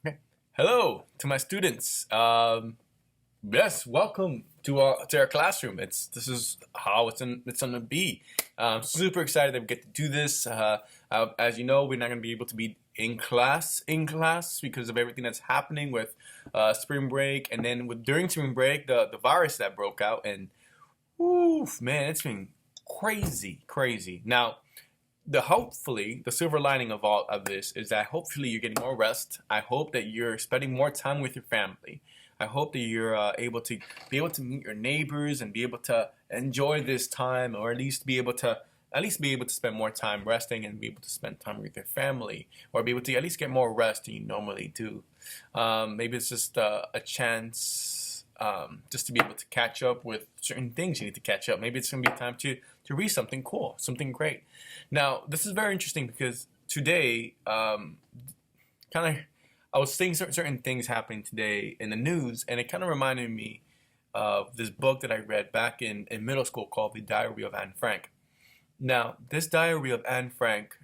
Okay. Hello to my students. Yes, welcome to our classroom. This is how it's gonna be. Super excited that we get to do this. As you know, we're not gonna be able to be in class because of everything that's happening with spring break, and then during spring break, the virus that broke out, and oof, man, it's been crazy. Now, hopefully the silver lining of all of this is that hopefully you're getting more rest. I hope that you're spending more time with your family. I hope that you're able to meet your neighbors and be able to enjoy this time, or at least be able to spend more time resting and be able to spend time with your family, or be able to at least get more rest than you normally do. Maybe it's just a chance, just to be able to catch up with certain things you need to catch up. Maybe it's gonna be time to read something cool, something great. Now, this is very interesting because today, kind of, I was seeing certain things happening today in the news, and it kind of reminded me of this book that I read back in middle school called The Diary of Anne Frank. Now, this Diary of Anne Frank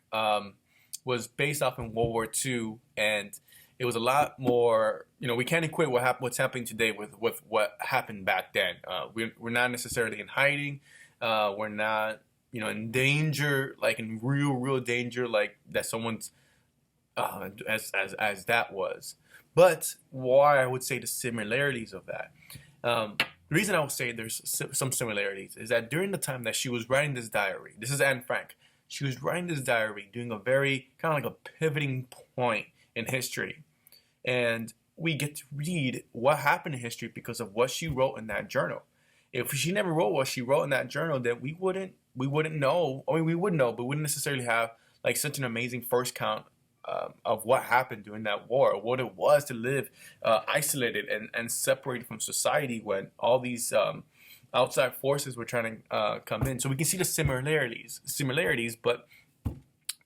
was based off in World War II, and it was a lot more. We can't equate what's happening today with what happened back then. We're not necessarily in hiding. We're not, in danger, like in real danger, like that someone's as that was. But why I would say the similarities of that. The reason I would say there's some similarities is that during the time that she was writing this diary, this is Anne Frank. She was writing this diary during a very kind of like a pivoting point in history, and we get to read what happened in history because of what she wrote in that journal. If she never wrote what she wrote in that journal, then we wouldn't know. I mean, we would know, but we wouldn't necessarily have like such an amazing first count of what happened during that war, what it was to live isolated and separated from society when all these outside forces were trying to come in. So we can see the similarities, but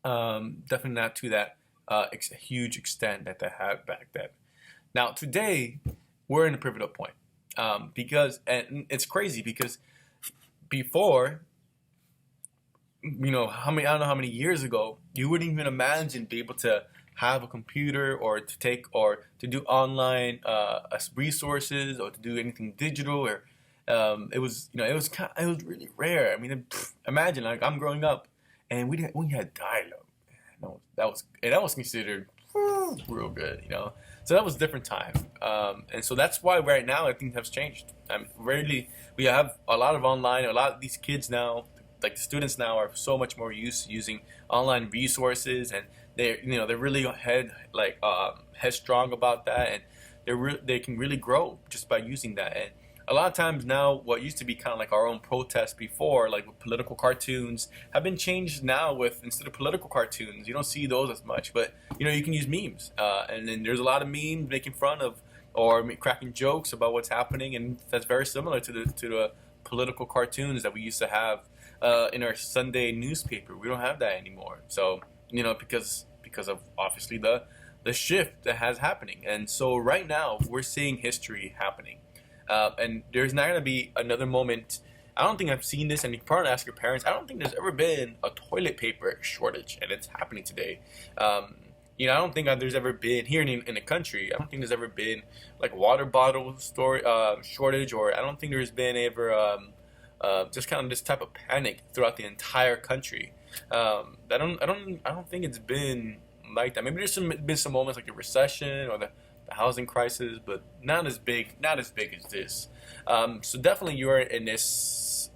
definitely not to that huge extent that they had back then. Now today, we're in a pivotal point, because and it's crazy because before, how many I don't know how many years ago, you wouldn't even imagine be able to have a computer or to take or to do online resources or to do anything digital, or it was really rare. I mean, imagine, like, I'm growing up and we had dial-up. That was considered real good. So that was a different time, and so that's why right now I think has changed. Rarely we have a lot of online. A lot of these kids now, like the students now, are so much more used to using online resources, and they're really headstrong about that, and they can really grow just by using that. And a lot of times now, what used to be kind of like our own protests before, like with political cartoons, have been changed now. With instead of political cartoons, you don't see those as much, but you can use memes, and then there's a lot of memes making fun of or cracking jokes about what's happening, and that's very similar to the political cartoons that we used to have in our Sunday newspaper. We don't have that anymore. So because of obviously the shift that has happening, and so right now we're seeing history happening, and there's not gonna be another moment. I don't think I've seen this, and you can probably ask your parents. I don't think there's ever been a toilet paper shortage, and it's happening today. I don't think there's ever been here in the country. I don't think there's ever been like water bottle store shortage, or I don't think there's been ever just kind of this type of panic throughout the entire country. I don't think it's been like that. Maybe been some moments like the recession or the housing crisis, but not as big as this. So definitely you're in this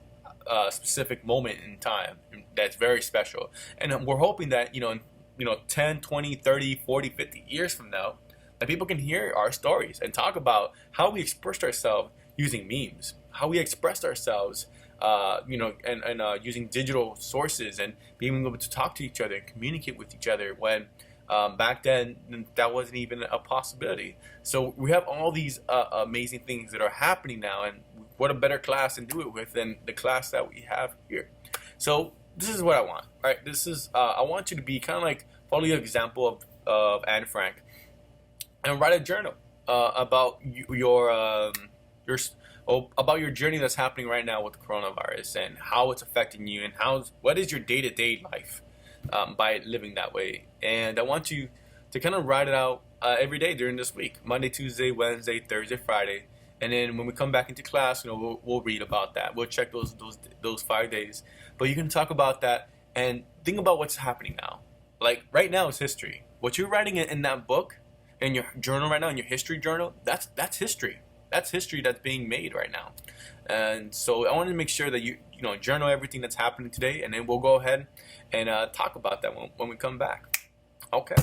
specific moment in time that's very special, and we're hoping that 10, 20, 30, 40, 50 years from now, that people can hear our stories and talk about how we expressed ourselves using memes, how we expressed ourselves, and using digital sources and being able to talk to each other and communicate with each other when back then that wasn't even a possibility. So we have all these amazing things that are happening now, and what a better class to do it with than the class that we have here. So this is what I want. Right? I want you to be kind of like follow the example of Anne Frank and write a journal about your about your journey that's happening right now with the coronavirus and how it's affecting you, and what is your day-to-day life by living that way. And I want you to kind of write it out every day during this week: Monday, Tuesday, Wednesday, Thursday, Friday. And then when we come back into class, we'll read about that. We'll check those 5 days. But you can talk about that and think about what's happening now. Like right now is history. What you're writing in that book, in your journal right now, in your history journal, that's history. That's history that's being made right now. And so I wanted to make sure that you journal everything that's happening today, and then we'll go ahead and talk about that when we come back. Okay.